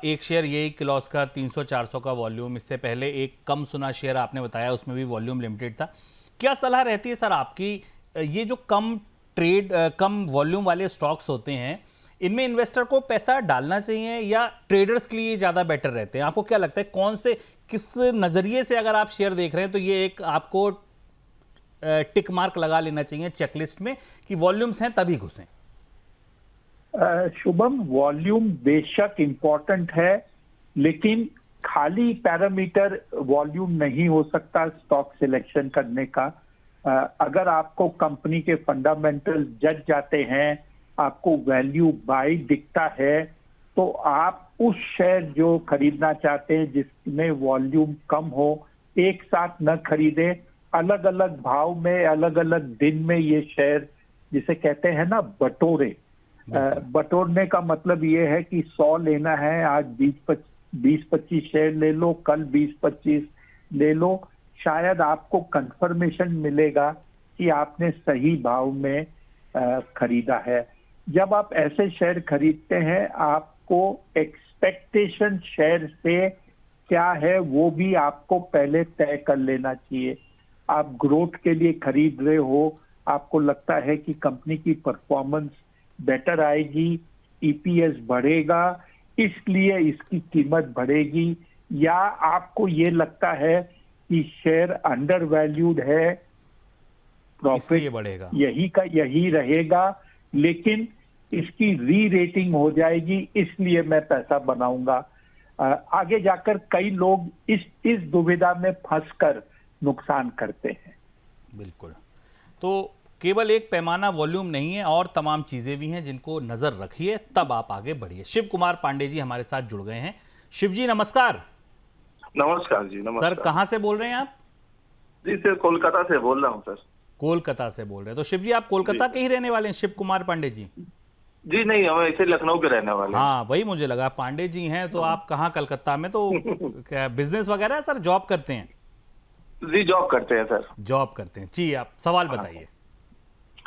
एक शेयर ये किर्लोस्कर 300-400 का वॉल्यूम, इससे पहले एक कम सुना शेयर आपने बताया उसमें भी वॉल्यूम लिमिटेड था। क्या सलाह रहती है सर आपकी, ये जो कम वॉल्यूम वाले स्टॉक्स होते हैं इनमें इन्वेस्टर को पैसा डालना चाहिए या ट्रेडर्स के लिए ज़्यादा बेटर रहते हैं? आपको क्या लगता है कौन से, किस नज़रिए से अगर आप शेयर देख रहे हैं तो ये एक आपको टिक मार्क लगा लेना चाहिए चेकलिस्ट में कि वॉल्यूम्स हैं तभी घुसें? शुभम, वॉल्यूम बेशक इंपॉर्टेंट है, लेकिन खाली पैरामीटर वॉल्यूम नहीं हो सकता स्टॉक सिलेक्शन करने का। अगर आपको कंपनी के फंडामेंटल जज जाते हैं, आपको वैल्यू बाय दिखता है, तो आप उस शेयर जो खरीदना चाहते हैं जिसमें वॉल्यूम कम हो, एक साथ न खरीदें। अलग अलग भाव में, अलग अलग दिन में ये शेयर, जिसे कहते हैं ना बटोरे, बटोरने का मतलब ये है कि 100 लेना है, आज 20-25 शेयर ले लो, कल 20-25 ले लो। शायद आपको कंफर्मेशन मिलेगा कि आपने सही भाव में खरीदा है। जब आप ऐसे शेयर खरीदते हैं, आपको एक्सपेक्टेशन शेयर से क्या है वो भी आपको पहले तय कर लेना चाहिए। आप ग्रोथ के लिए खरीद रहे हो, आपको लगता है कि कंपनी की परफॉर्मेंस बेटर आएगी, ईपीएस बढ़ेगा, इसलिए इसकी कीमत बढ़ेगी, या आपको ये लगता है कि शेयर अंडर वैल्यूड है, प्रॉफिट बढ़ेगा, यही रहेगा, लेकिन इसकी री रेटिंग हो जाएगी, इसलिए मैं पैसा बनाऊंगा। आगे जाकर कई लोग इस दुविधा में फंसकर नुकसान करते हैं। बिल्कुल, तो केवल एक पैमाना वॉल्यूम नहीं है और तमाम चीजें भी हैं जिनको नजर रखिए, तब आप आगे बढ़िए। शिव कुमार पांडे जी हमारे साथ जुड़ गए हैं। शिव जी नमस्कार। नमस्कार जी, नमस्कार सर, कहां से बोल रहे हैं आप? जी सर, कोलकाता से बोल रहा हूं सर। कोलकाता से बोल रहे हैं, तो शिव जी आप कोलकाता के ही रहने वाले हैं, शिव कुमार पांडे जी? जी नहीं, हम ऐसे लखनऊ के रहने वाले हैं। हाँ, वही मुझे लगा, पांडे जी हैं तो आप कहाँ कलकत्ता में, तो क्या बिजनेस वगैरह सर, जॉब करते हैं? जी जॉब करते हैं सर। जॉब करते हैं जी, आप सवाल बताइए।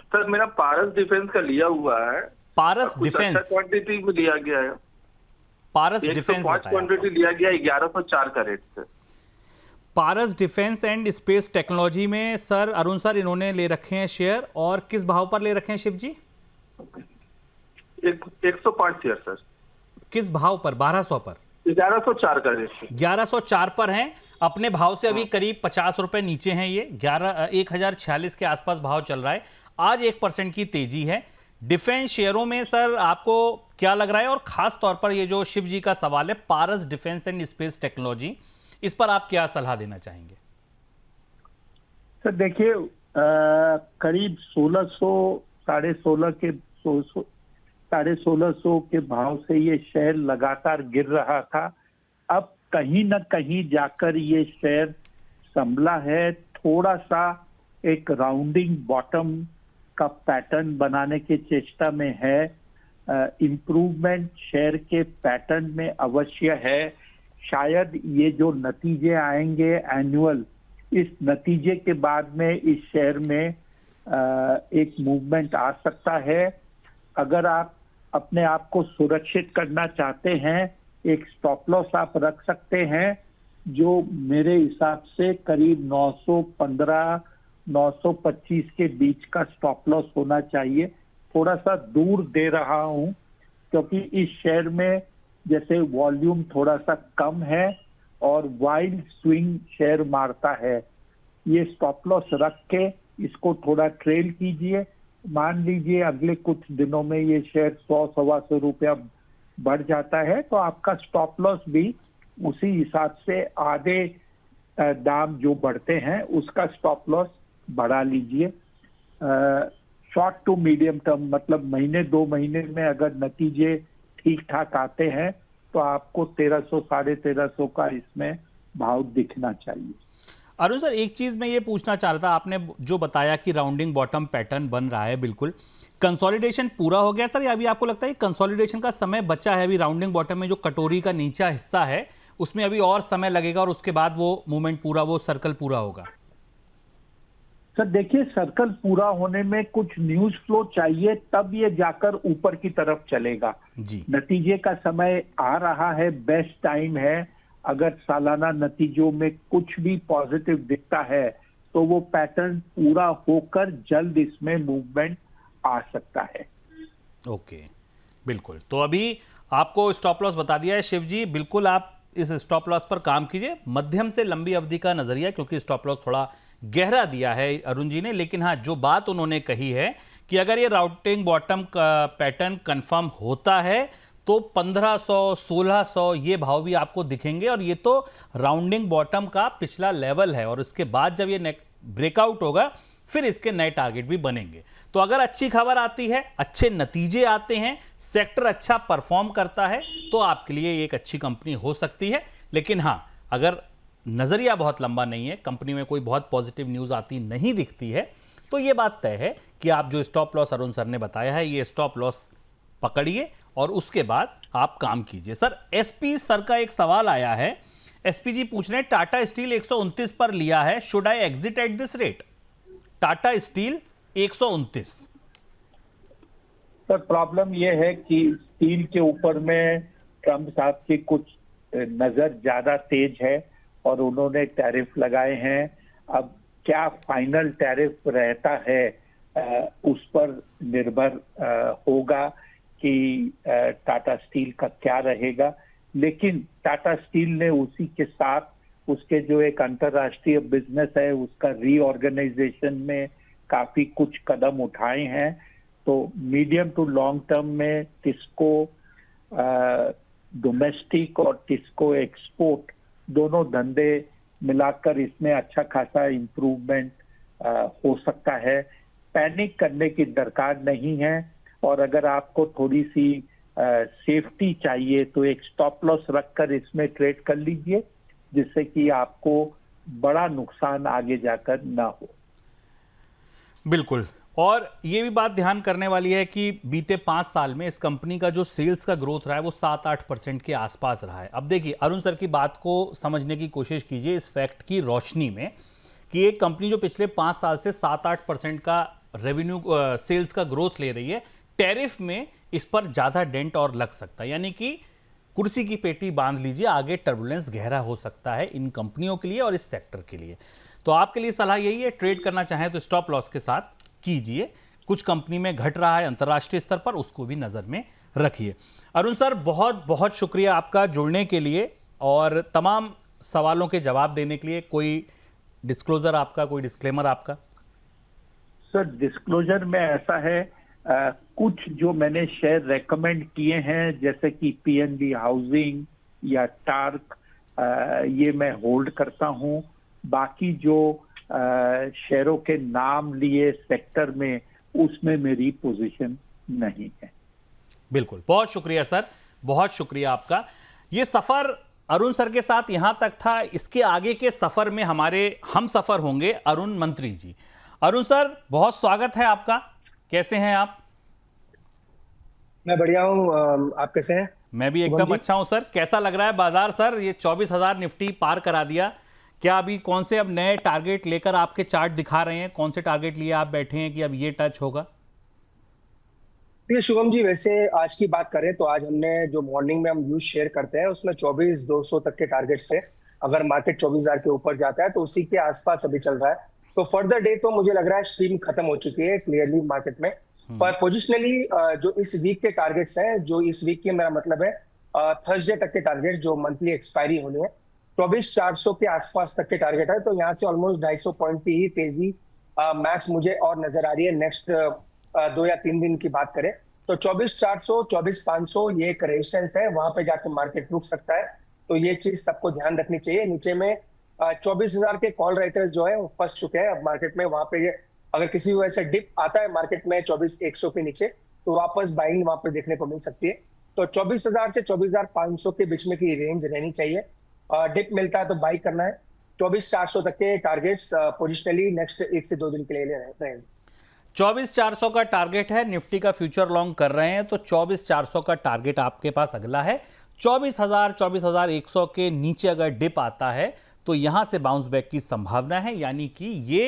सर मेरा पारस डिफेंस का लिया हुआ है। पारस डिफेंस क्वांटिटी में लिया गया है। पारस डिफेंस 105 क्वांटिटी लिया गया 1104 का रेट से। पारस डिफेंस एंड स्पेस टेक्नोलॉजी में सर अरुण सर इन्होंने ले रखे हैं शेयर, और किस भाव पर ले रखे हैं शिव जी? 105 शेयर सर। किस भाव पर? 1200 पर? 1104 का रेट से। 1104 पर हैं, अपने भाव से अभी करीब 50 रुपए नीचे हैं। ये 1046 के आसपास भाव चल रहा है। आज 1% की तेजी है डिफेंस शेयरों में। सर आपको क्या लग रहा है, और खास तौर पर ये जो शिव जी का सवाल है पारस डिफेंस एंड स्पेस टेक्नोलॉजी, इस पर आप क्या सलाह देना चाहेंगे? सर देखिए, करीब 1600, 1650 के भाव से ये शेयर लगातार गिर रहा था। अब कहीं न कहीं जाकर ये शेयर संभला है, थोड़ा सा एक राउंडिंग बॉटम का पैटर्न बनाने की चेष्टा में है। इम्प्रूवमेंट शेयर के पैटर्न में अवश्य है। शायद ये जो नतीजे आएंगे एनुअल, इस नतीजे के बाद में इस शेयर में एक मूवमेंट आ सकता है। अगर आप अपने आप को सुरक्षित करना चाहते हैं, एक स्टॉप लॉस आप रख सकते हैं, जो मेरे हिसाब से करीब 915 925 के बीच का स्टॉप लॉस होना चाहिए। थोड़ा सा दूर दे रहा हूं क्योंकि इस शेयर में जैसे वॉल्यूम थोड़ा सा कम है और वाइल्ड स्विंग शेयर मारता है। ये स्टॉप लॉस रख के इसको थोड़ा ट्रेल कीजिए। मान लीजिए अगले कुछ दिनों में ये शेयर 100-125 रुपया बढ़ जाता है तो आपका स्टॉप लॉस भी उसी हिसाब से आधे दाम जो बढ़ते हैं उसका स्टॉप लॉस बढ़ा लीजिए। शॉर्ट टू मीडियम टर्म मतलब महीने 2 महीने में अगर नतीजे ठीक ठाक आते हैं तो आपको 1300 1350 का इसमें भाव दिखना चाहिए। अरुण सर, एक चीज मैं ये पूछना चाह रहा था, आपने जो बताया कि राउंडिंग बॉटम पैटर्न बन रहा है, बिल्कुल कंसोलिडेशन पूरा हो गया सर, या अभी आपको लगता है कंसोलिडेशन का समय बचा है? अभी राउंडिंग बॉटम में जो कटोरी का नीचा हिस्सा है उसमें अभी और समय लगेगा और उसके बाद वो मूवमेंट पूरा, वो सर्कल पूरा होगा? सर देखिए, सर्कल पूरा होने में कुछ न्यूज फ्लो चाहिए तब ये जाकर ऊपर की तरफ चलेगा जी। नतीजे का समय आ रहा है, बेस्ट टाइम है। अगर सालाना नतीजों में कुछ भी पॉजिटिव दिखता है तो वो पैटर्न पूरा होकर जल्द इसमें मूवमेंट आ सकता है। ओके, बिल्कुल। तो अभी आपको स्टॉप लॉस बता दिया है शिव जी, बिल्कुल आप इस स्टॉप लॉस पर काम कीजिए। मध्यम से लंबी अवधि का नजरिया, क्योंकि स्टॉप लॉस थोड़ा गहरा दिया है अरुण जी ने, लेकिन हाँ जो बात उन्होंने कही है कि अगर ये राउंडिंग बॉटम का पैटर्न कंफर्म होता है तो 1500 1600 ये भाव भी आपको दिखेंगे, और ये तो राउंडिंग बॉटम का पिछला लेवल है, और उसके बाद जब ये ब्रेकआउट होगा फिर इसके नए टारगेट भी बनेंगे। तो अगर अच्छी खबर आती है, अच्छे नतीजे आते हैं, सेक्टर अच्छा परफॉर्म करता है तो आपके लिए एक अच्छी कंपनी हो सकती है। लेकिन हाँ, अगर नजरिया बहुत लंबा नहीं है, कंपनी में कोई बहुत पॉजिटिव न्यूज आती नहीं दिखती है, तो ये बात तय है कि आप जो स्टॉप लॉस अरुण सर ने बताया है ये स्टॉप लॉस पकड़िए और उसके बाद आप काम कीजिए। सर एसपी सर का एक सवाल आया है, एसपी जी पूछ रहे हैं टाटा स्टील 129 पर लिया है, should I exit at this rate? Tata steel 129। Sir problem यह है कि स्टील के ऊपर में ट्रम्प साहब की कुछ नजर ज्यादा तेज है और उन्होंने टैरिफ लगाए हैं। अब क्या फाइनल टैरिफ रहता है उस पर निर्भर होगा कि टाटा स्टील का क्या रहेगा। लेकिन टाटा स्टील ने उसी के साथ उसके जो एक अंतर्राष्ट्रीय बिजनेस है उसका रीऑर्गेनाइजेशन में काफी कुछ कदम उठाए हैं। तो मीडियम टू लॉन्ग टर्म में टिस्को डोमेस्टिक और टिस्को एक्सपोर्ट दोनों धंधे मिलाकर इसमें अच्छा खासा इम्प्रूवमेंट हो सकता है। पैनिक करने की दरकार नहीं है, और अगर आपको थोड़ी सी सेफ्टी चाहिए तो एक स्टॉप लॉस रखकर इसमें ट्रेड कर लीजिए, जिससे कि आपको बड़ा नुकसान आगे जाकर ना हो। बिल्कुल, और ये भी बात ध्यान करने वाली है कि बीते 5 साल में इस कंपनी का जो सेल्स का ग्रोथ रहा है वो 7-8% के आसपास रहा है। अब देखिए, अरुण सर की बात को समझने की कोशिश कीजिए इस फैक्ट की रोशनी में कि एक कंपनी जो पिछले 5 साल से 7-8% का रेवेन्यू सेल्स का ग्रोथ ले रही है, टैरिफ में इस पर ज्यादा डेंट और लग सकता है, यानी कि कुर्सी की पेटी बांध लीजिए, आगे टर्बुलेंस गहरा हो सकता है इन कंपनियों के लिए और इस सेक्टर के लिए। तो आपके लिए सलाह यही है, ट्रेड करना चाहें तो स्टॉप लॉस के साथ कीजिए। कुछ कंपनी में घट रहा है अंतर्राष्ट्रीय स्तर पर, उसको भी नजर में रखिए। अरुण सर, बहुत बहुत शुक्रिया आपका जुड़ने के लिए और तमाम सवालों के जवाब देने के लिए। कोई डिस्क्लोजर आपका, कोई डिस्क्लेमर आपका? सर डिस्क्लोजर में ऐसा है, कुछ जो मैंने शेयर रेकमेंड किए हैं जैसे कि पीएनबी हाउसिंग या टार्क, ये मैं होल्ड करता हूं। बाकी जो शेयरों के नाम लिए सेक्टर में, उसमें मेरी पोजीशन नहीं है। बिल्कुल, बहुत शुक्रिया सर, बहुत शुक्रिया आपका। ये सफर अरुण सर के साथ यहां तक था, इसके आगे के सफर में हमारे हम सफर होंगे अरुण मंत्री जी। अरुण सर, बहुत स्वागत है आपका, कैसे हैं आप? मैं बढ़िया हूं, आप कैसे हैं? मैं भी एकदम अच्छा हूं सर। कैसा लग रहा है बाजार सर? ये 24,000 निफ्टी पार करा दिया, क्या अभी कौन से अब नए टारगेट लेकर आपके चार्ट दिखा रहे हैं? कौन से टारगेट लिए आप बैठे हैं कि अब ये टच होगा? ये शुभम जी, वैसे आज की बात करें तो आज हमने जो मॉर्निंग में हम न्यूज शेयर करते हैं उसमें 24,200 तक के टारगेट्स थे। अगर मार्केट 24,000 के ऊपर जाता है तो उसी के आसपास अभी चल रहा है। तो फर्दर डे तो मुझे लग रहा है स्ट्रीम खत्म हो चुकी है क्लियरली मार्केट में। पर पोजिशनली जो इस वीक के टारगेट्स हैं, जो इस वीक के मेरा मतलब है थर्सडे तक के टारगेट जो मंथली एक्सपायरी होनी है 24,400 के आसपास तक के टारगेट है। तो यहाँ से ऑलमोस्ट 250 पॉइंट की ही तेजी मैक्स मुझे और नजर आ रही है नेक्स्ट 2 या 3 दिन की बात करें तो 24,400 24,500 ये एक रेजिस्टेंस है, वहां पे जाकर मार्केट रुक सकता है। तो ये चीज सबको ध्यान रखनी चाहिए। नीचे में 24,000 के कॉल राइटर्स जो है वो फंस चुके हैं अब मार्केट में। वहां पे अगर किसी वजह से डिप आता है मार्केट में 24,100 के नीचे तो वापस बाइंग वहां पे देखने को मिल सकती है। तो 24,000 से 24,500 के बीच में की रेंज रहनी चाहिए। डिप मिलता है तो बाई करना है। 24,400 तक के टारगेट्स पोजिशनली नेक्स्ट 1 से 2 दिन के लिए रहेंगे। 24,400 का टारगेट है, निफ्टी का फ्यूचर लॉन्ग कर रहे हैं तो 24,400 का टारगेट आपके पास अगला है। 24,000 24,100 के नीचे अगर डिप आता है तो यहां से बाउंस बैक की संभावना है, यानी कि ये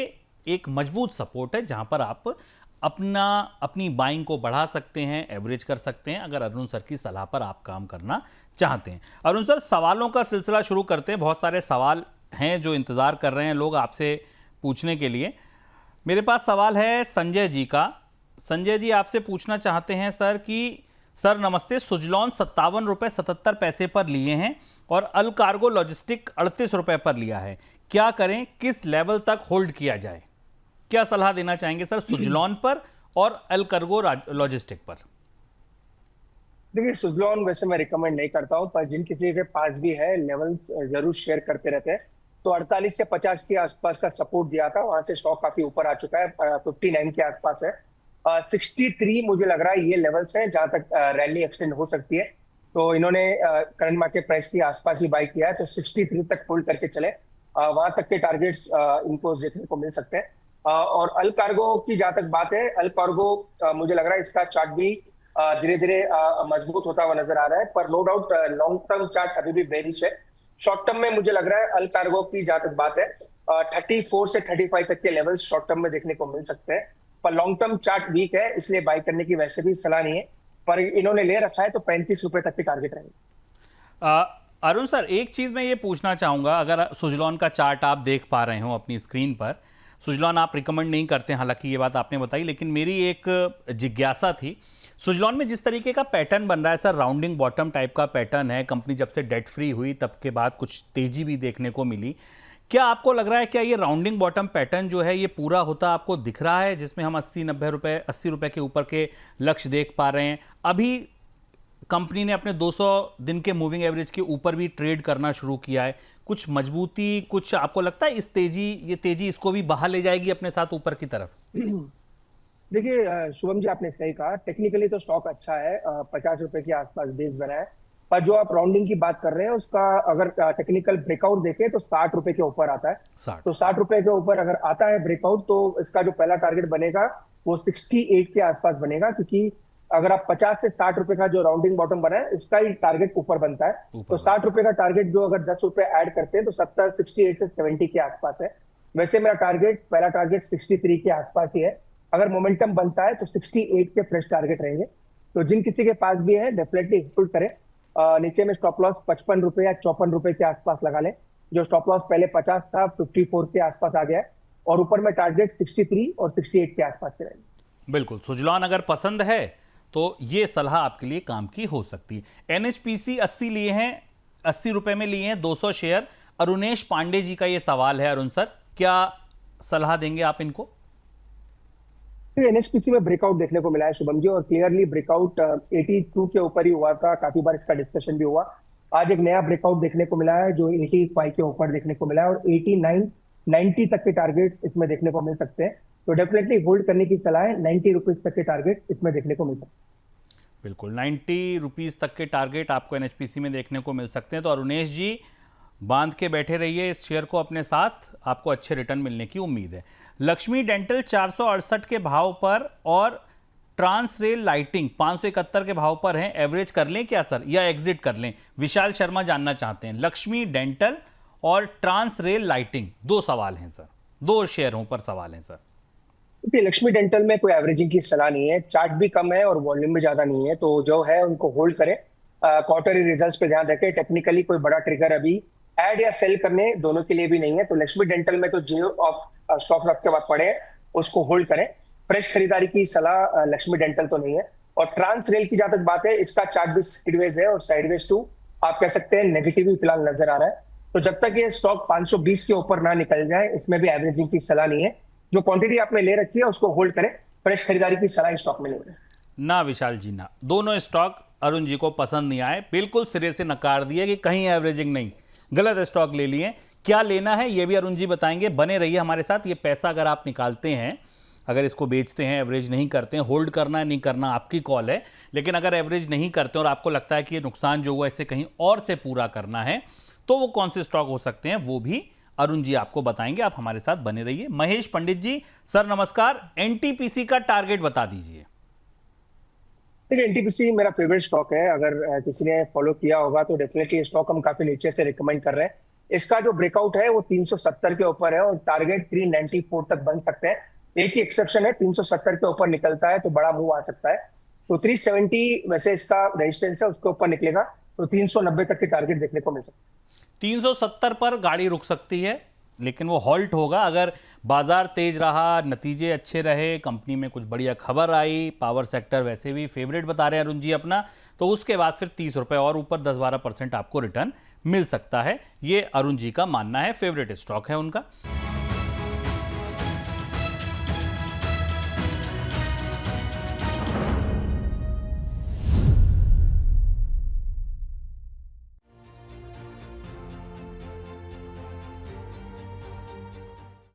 एक मजबूत सपोर्ट है जहां पर आप अपनी बाइंग को बढ़ा सकते हैं, एवरेज कर सकते हैं, अगर अरुण सर की सलाह पर आप काम करना चाहते हैं। अरुण सर, सवालों का सिलसिला शुरू करते हैं। बहुत सारे सवाल हैं जो इंतजार कर रहे हैं लोग आपसे पूछने के लिए। मेरे पास सवाल है संजय जी का। संजय जी आपसे पूछना चाहते हैं सर कि सर नमस्ते, सुजलॉन 57 रुपये 77 पैसे पर लिए हैं और अल कार्गो लॉजिस्टिक 38 रुपये पर लिया है, क्या करें, किस लेवल तक होल्ड किया जाए? क्या सलाह देना चाहेंगे सर सुजलॉन पर और अल कार्गो लॉजिस्टिक पर? देखिए, सुजलॉन वैसे मैं रिकमेंड नहीं करता हूं, पर जिन किसी के पास भी है लेवल्स जरूर शेयर करते रहते हैं। तो 48 से 50 के आसपास का सपोर्ट दिया था, वहां से स्टॉक काफी ऊपर आ चुका है, 59 के आसपास है। 63 मुझे लग रहा है ये लेवल्स हैं जहां तक रैली एक्सटेंड हो सकती है। तो इन्होंने करंट मार्केट प्राइस के आसपास ही बाई किया है, तो 63 तक होल्ड करके चले, वहां तक के टारगेट्स इनको देखने को मिल सकते हैं। और अल कार्गो की जहां तक बात है, अल कार्गो मुझे लग रहा है इसका चार्ट भी धीरे धीरे मजबूत होता हुआ नजर आ रहा है, पर no doubt long term chart अभी भी बेरिश है। शॉर्ट टर्म में मुझे लग रहा है अल कार्गो की जहां तक बात है 34 से 35 तक के लेवल्स शॉर्ट टर्म में देखने को मिल सकते हैं, पर लॉन्ग टर्म चार्ट वीक है, इसलिए बाई करने की वैसे भी सलाह नहीं है। पर इन्होंने ले रखा है तो 35 रुपए तक के टारगेट रहेंगे। अरुण सर, एक चीज मैं ये पूछना चाहूंगा, अगर सुजलॉन का चार्ट आप देख पा रहे हो अपनी स्क्रीन पर, सुजलॉन आप रिकमेंड नहीं करते, हालांकि ये बात आपने बताई, लेकिन मेरी एक जिज्ञासा थी। सुजलॉन में जिस तरीके का पैटर्न बन रहा है सर, राउंडिंग बॉटम टाइप का पैटर्न है, कंपनी जब से डेट फ्री हुई तब के बाद कुछ तेजी भी देखने को मिली। क्या आपको लग रहा है क्या ये राउंडिंग बॉटम पैटर्न जो है ये पूरा होता आपको दिख रहा है, जिसमें हम 80-90 रुपए 80 रुपए के ऊपर के लक्ष्य देख पा रहे हैं? अभी कंपनी ने अपने 200 दिन के मूविंग एवरेज के ऊपर भी ट्रेड करना शुरू किया है, कुछ मजबूती, कुछ आपको लगता है इस ये तेजी इसको भी बहा ले जाएगी अपने साथ ऊपर की तरफ? देखिए शुभम जी, आपने सही कहा, टेक्निकली तो स्टॉक अच्छा है, 50 रुपए के आसपास बेस बना है, पर जो आप राउंडिंग की बात कर रहे हैं उसका अगर टेक्निकल ब्रेकआउट देखें तो 60 रुपए के ऊपर आता है। 60। तो 60 रुपए के ऊपर अगर आता है ब्रेकआउट तो इसका जो पहला टारगेट बनेगा वो 68 के आसपास बनेगा, क्योंकि अगर आप 50 से 60 रुपए का जो राउंडिंग बॉटम बना है उसका ही टारगेट ऊपर बनता है। तो 60 रुपए का टारगेट जो अगर 10 रुपए ऐड करते हैं तो 70 68 से 70 के आसपास है। वैसे मेरा टारगेट पहला टारगेट 63 के आसपास ही है। अगर मोमेंटम बनता है तो 68 के फ्रेश टारगेट रहेंगे। तो जिन किसी के पास भी है डेफिनेटली होल्ड करें। नीचे में स्टॉप लॉस 55 रुपए या 54 रुपए के आसपास लगा लें। जो स्टॉप लॉस पहले 50 था 54 के आसपास आ गया है, और ऊपर में टारगेट 63 और 68 के आसपास के रहेंगे। बिल्कुल, सुजलॉन अगर पसंद है तो ये सलाह आपके लिए काम की हो सकती है। एनएचपीसी 80 लिए हैं, 80 रुपए में लिए हैं 200 शेयर। अरुणेश पांडे जी का ये सवाल है, अरुण सर क्या सलाह देंगे आप इनको? एनएचपीसी में ब्रेकआउट देखने को मिला है शुभम जी, और क्लियरली ब्रेकआउट 82 के ऊपर ही हुआ था, काफी बार इसका डिस्कशन भी हुआ। आज एक नया ब्रेकआउट देखने को मिला है जो 85 के ऊपर देखने को मिला है, और 89 90 तक के टारगेट इसमें देखने को मिल सकते हैं। तो डेफिनेटली होल्ड करने की सलाह है, 90 रुपीज तक के टारगेट इसमें देखने को मिल सकते हैं। बिल्कुल, 90 रुपीज तक के टारगेट आपको एनएचपीसी में देखने को मिल सकते हैं। तो अरुणेश जी बांध के बैठे रहिए इस शेयर को अपने साथ, आपको अच्छे रिटर्न मिलने की उम्मीद है। लक्ष्मी डेंटल 468 के भाव पर और ट्रांस रेल लाइटिंग 571 के भाव पर हैं, एवरेज कर लें क्या सर या एग्जिट कर लें? विशाल शर्मा जानना चाहते हैं। लक्ष्मी डेंटल और ट्रांस रेल लाइटिंग, दो सवाल हैं सर, दो शेयरों पर सवाल हैं सर। लक्ष्मी डेंटल में कोई एवरेजिंग की सलाह नहीं है, चार्ट भी कम है और वॉल्यूम भी ज्यादा नहीं है, तो जो है उनको होल्ड करें। क्वार्टरली रिजल्ट्स पे ध्यान रखें। टेक्निकली कोई बड़ा ट्रिगर अभी ऐड या सेल करने दोनों के लिए भी नहीं है। तो लक्ष्मी डेंटल में तो जो आप स्टॉक्स आपके पास पड़े हैं उसको होल्ड करें। फ्रेश खरीदारी की सलाह लक्ष्मी डेंटल तो नहीं है। और ट्रांस रेल की जहां तक बात है, इसका चार्ट भी साइडवेज है और साइडवेज टू आप कह सकते हैं नेगेटिव ही फिलहाल नजर आ रहा है। तो जब तक ये स्टॉक 520 के ऊपर ना निकल जाए, इसमें भी एवरेजिंग की सलाह नहीं है। जो क्वांटिटी आपने ले रखी है उसको होल्ड करें, फ्रेश खरीदारी की सलाह स्टॉक में नहीं है। ना विशाल जी ना, दोनों स्टॉक अरुण जी को पसंद नहीं आए, बिल्कुल सिरे से नकार दिया कि कहीं एवरेजिंग नहीं, गलत स्टॉक ले लिए। क्या लेना है ये भी अरुण जी बताएंगे, बने रहिए हमारे साथ। ये पैसा अगर आप निकालते हैं, अगर इसको बेचते हैं, एवरेज नहीं करते हैं, होल्ड करना है नहीं करना आपकी कॉल है, लेकिन अगर एवरेज नहीं करते और आपको लगता है कि ये नुकसान जो हुआ इसे कहीं और से पूरा करना है, तो वो कौन से स्टॉक हो सकते हैं वो भी अरुण जी आपको बताएंगे। आप हमारे साथ बने रहिए। महेश पंडित जी सर नमस्कार, एनटीपीसी का टारगेट बता दीजिए। देखिए, एनटीपीसी मेरा फेवरेट स्टॉक है। अगर किसी ने फॉलो किया होगा तो डेफिनेटली स्टॉक हम काफी नीचे से रिकमेंड कर रहे हैं। इसका जो ब्रेकआउट है वो 370 के ऊपर है और टारगेट 394 तक बन सकते हैं। एक ही एक्सेप्शन है, 370 के ऊपर निकलता है तो बड़ा मूव आ सकता है। तो 370 वैसे इसका रेजिस्टेंस है, उसके ऊपर निकलेगा तो 390 तक की टारगेट देखने को मिल सकता है। 370 पर गाड़ी रुक सकती है, लेकिन वो हॉल्ट होगा अगर बाजार तेज रहा, नतीजे अच्छे रहे, कंपनी में कुछ बढ़िया खबर आई, पावर सेक्टर वैसे भी फेवरेट बता रहे हैं अरुण जी अपना, तो उसके बाद फिर 30 रुपए और ऊपर 10-12% आपको रिटर्न मिल सकता है। ये अरुण जी का मानना है, फेवरेट स्टॉक है उनका।